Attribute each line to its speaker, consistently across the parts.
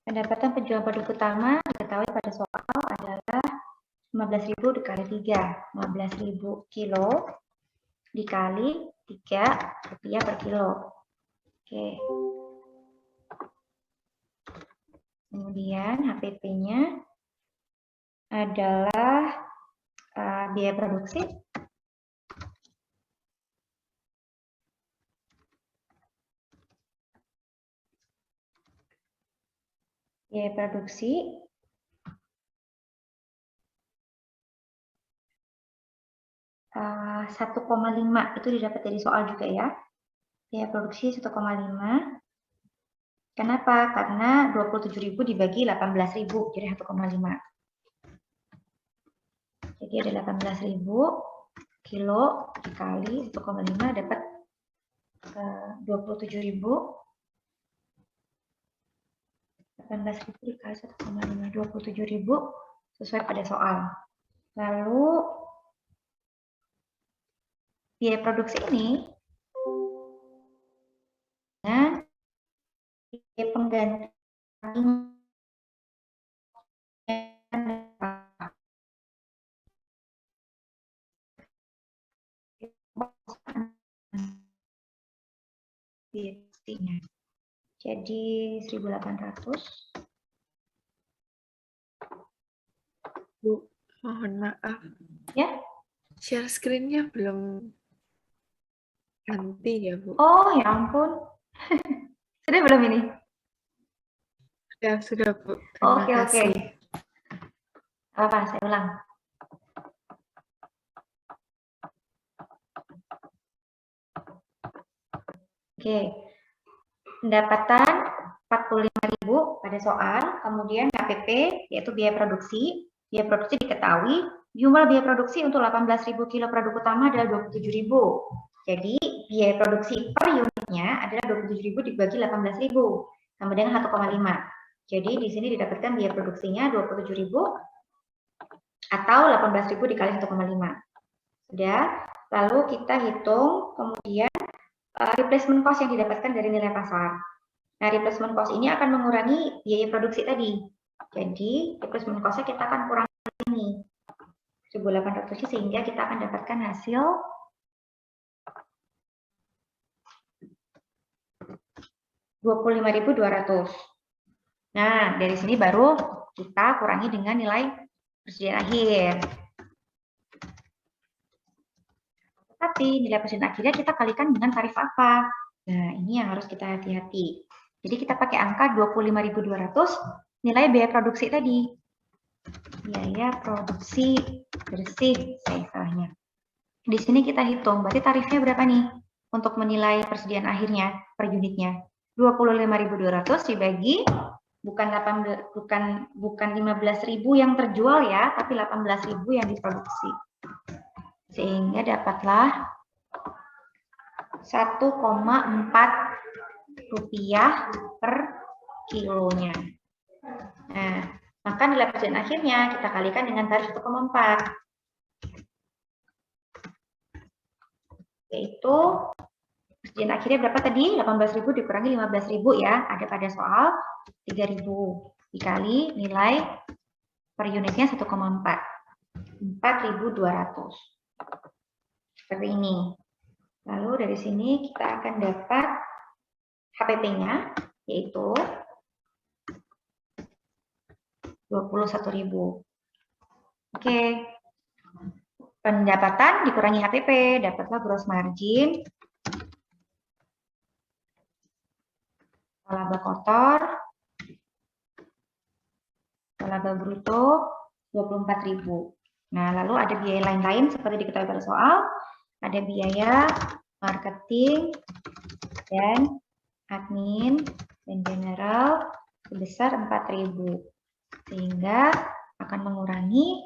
Speaker 1: Pendapatan penjualan produk utama diketahui pada soal adalah 15.000 dikali 3, 15.000 kilo dikali 3 rupiah per kilo. Oke. Kemudian HPP-nya adalah biaya produksi. Biaya produksi 1,5 itu didapat dari soal juga ya. Biaya produksi 1,5. Kenapa? Karena 27.000 dibagi 18.000 jadi 1,5. Jadi ada 18.000 kilo dikali 1,5 dapat 27.000. 18.000 dikali 1,5, 27.000 sesuai pada soal. Lalu biaya produksi ini dengan biaya pengganti jadi 1.800.
Speaker 2: Bu, mohon maaf.
Speaker 1: Ya.
Speaker 2: Share screen-nya belum ganti ya, Bu?
Speaker 1: Oh, ya ampun. Sudah belum ini?
Speaker 2: Sudah, Bu. Terima kasih.
Speaker 1: Oke. Apa, saya ulang. Oke. Pendapatan 45.000 pada soal, kemudian HPP yaitu biaya produksi. Biaya produksi diketahui, jumlah biaya produksi untuk 18.000 kilo produk utama adalah 27.000. Jadi biaya produksi per unitnya adalah 27.000 dibagi 18.000 sama dengan 1,5. Jadi di sini didapatkan biaya produksinya 27.000 atau 18.000 dikali 1,5. Sudah. Lalu kita hitung kemudian replacement cost yang didapatkan dari nilai pasar. Nah, replacement cost ini akan mengurangi biaya produksi tadi. Jadi, replacement cost-nya kita akan kurangi ini. 1.800 sehingga kita akan dapatkan hasil 25.200. Nah, dari sini baru kita kurangi dengan nilai persediaan akhir. Tapi nilai persediaan akhirnya kita kalikan dengan tarif apa? Nah, ini yang harus kita hati-hati. Jadi kita pakai angka 25.200 nilai biaya produksi tadi. Biaya produksi bersih, istilahnya. Di sini kita hitung, berarti tarifnya berapa nih? Untuk menilai persediaan akhirnya per unitnya. 25.200 dibagi bukan 15.000 yang terjual ya, tapi 18.000 yang diproduksi. Sehingga dapatlah 1,4 rupiah per kilonya. Nah, maka nilai persediaan akhirnya kita kalikan dengan tarif 1,4. Yaitu persediaan akhirnya berapa tadi? 18.000 dikurangi 15.000 ya. Ada pada soal 3.000 dikali nilai per unitnya 1,4. 4.200. Seperti ini. Lalu dari sini kita akan dapat HPP-nya yaitu 21.000. Oke. Pendapatan dikurangi HPP, dapatlah gross margin. Laba kotor, laba bruto 24.000. Nah, lalu ada biaya lain-lain seperti diketahui pada soal, ada biaya marketing dan admin dan general sebesar 4.000. Sehingga akan mengurangi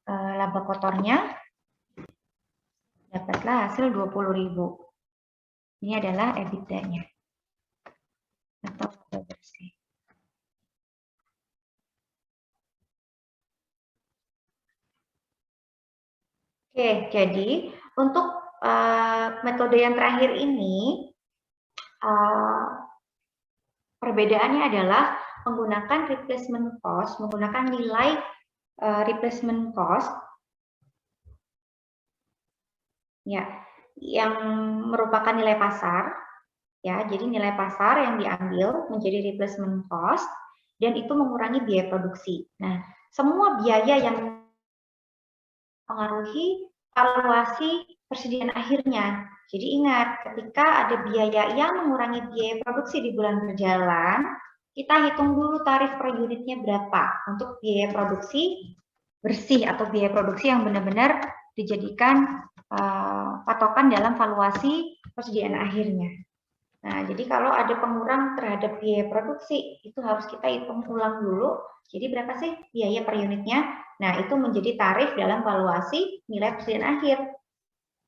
Speaker 1: laba kotornya, dapatlah hasil 20.000. Ini adalah EBITDA-nya atau laba bersih. Oke, jadi untuk metode yang terakhir ini perbedaannya adalah menggunakan replacement cost, menggunakan nilai replacement cost ya, yang merupakan nilai pasar ya. Jadi nilai pasar yang diambil menjadi replacement cost dan itu mengurangi biaya produksi. Nah, semua biaya yang mempengaruhi valuasi persediaan akhirnya. Jadi ingat, ketika ada biaya yang mengurangi biaya produksi di bulan berjalan, kita hitung dulu tarif per unitnya berapa untuk biaya produksi bersih atau biaya produksi yang benar-benar dijadikan patokan dalam valuasi persediaan akhirnya. Nah, jadi kalau ada pengurang terhadap biaya produksi, itu harus kita hitung ulang dulu. Jadi berapa sih biaya per unitnya? Nah, itu menjadi tarif dalam valuasi nilai persediaan akhir.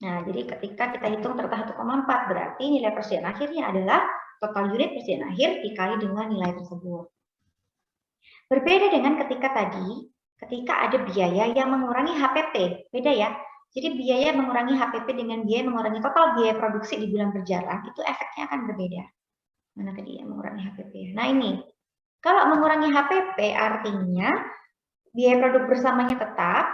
Speaker 1: Nah, jadi ketika kita hitung ternyata 1,4, berarti nilai persediaan akhirnya adalah total unit persediaan akhir dikali dengan nilai tersebut. Berbeda dengan ketika ada biaya yang mengurangi HPP, beda ya. Jadi biaya mengurangi HPP dengan biaya mengurangi total biaya produksi di bulan berjalan, itu efeknya akan berbeda. Mana tadi yang mengurangi HPP? Nah ini, kalau mengurangi HPP artinya biaya produk bersamanya tetap,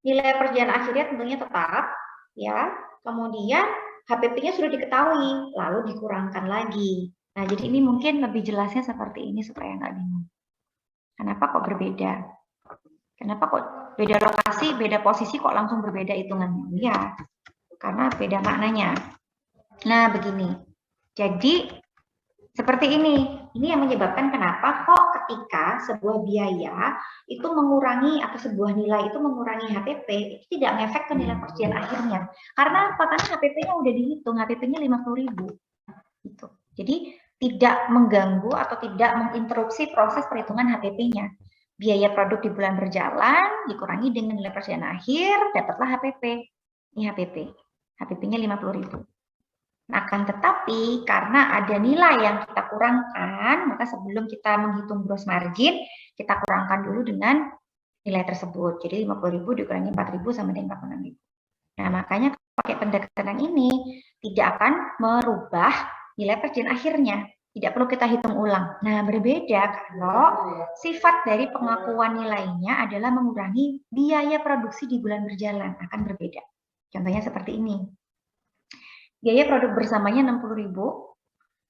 Speaker 1: nilai persediaan akhirnya tentunya tetap, ya. Kemudian HPP-nya sudah diketahui, lalu dikurangkan lagi. Nah, jadi ini mungkin lebih jelasnya seperti ini supaya nggak bingung. Kenapa kok berbeda? Kenapa kok beda lokasi, beda posisi kok langsung berbeda hitungannya? Ya, karena beda maknanya. Nah, begini. Jadi, seperti ini. Ini yang menyebabkan kenapa kok ketika sebuah biaya itu mengurangi atau sebuah nilai itu mengurangi HPP, itu tidak ngefek ke nilai persediaan akhirnya. Karena apa? Karena HPP-nya udah dihitung, HPP-nya 50.000. Gitu. Jadi, tidak mengganggu atau tidak menginterupsi proses perhitungan HPP-nya. Biaya produk di bulan berjalan dikurangi dengan nilai persediaan akhir, dapatlah HPP. Ini HPP. HPP-nya 50.000. Akan tetapi karena ada nilai yang kita kurangkan, maka sebelum kita menghitung gross margin, kita kurangkan dulu dengan nilai tersebut. Jadi 50.000 dikurangi 4.000 sama dengan 46.000. Nah, makanya pakai pendekatan ini tidak akan merubah nilai persediaan akhirnya. Tidak perlu kita hitung ulang. Nah, berbeda kalau sifat dari pengakuan nilainya adalah mengurangi biaya produksi di bulan berjalan. Akan berbeda. Contohnya seperti ini. Biaya produk bersamanya 60.000,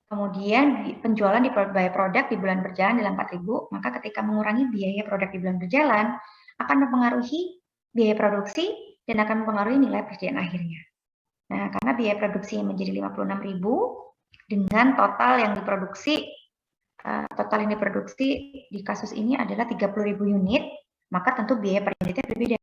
Speaker 1: kemudian penjualan di by product di bulan berjalan adalah 4.000, maka ketika mengurangi biaya produk di bulan berjalan, akan mempengaruhi biaya produksi dan akan mempengaruhi nilai persediaan akhirnya. Nah, karena biaya produksi menjadi 56.000, dengan total yang diproduksi, total yang diproduksi di kasus ini adalah 30.000 unit, maka tentu biaya per unitnya berbeda.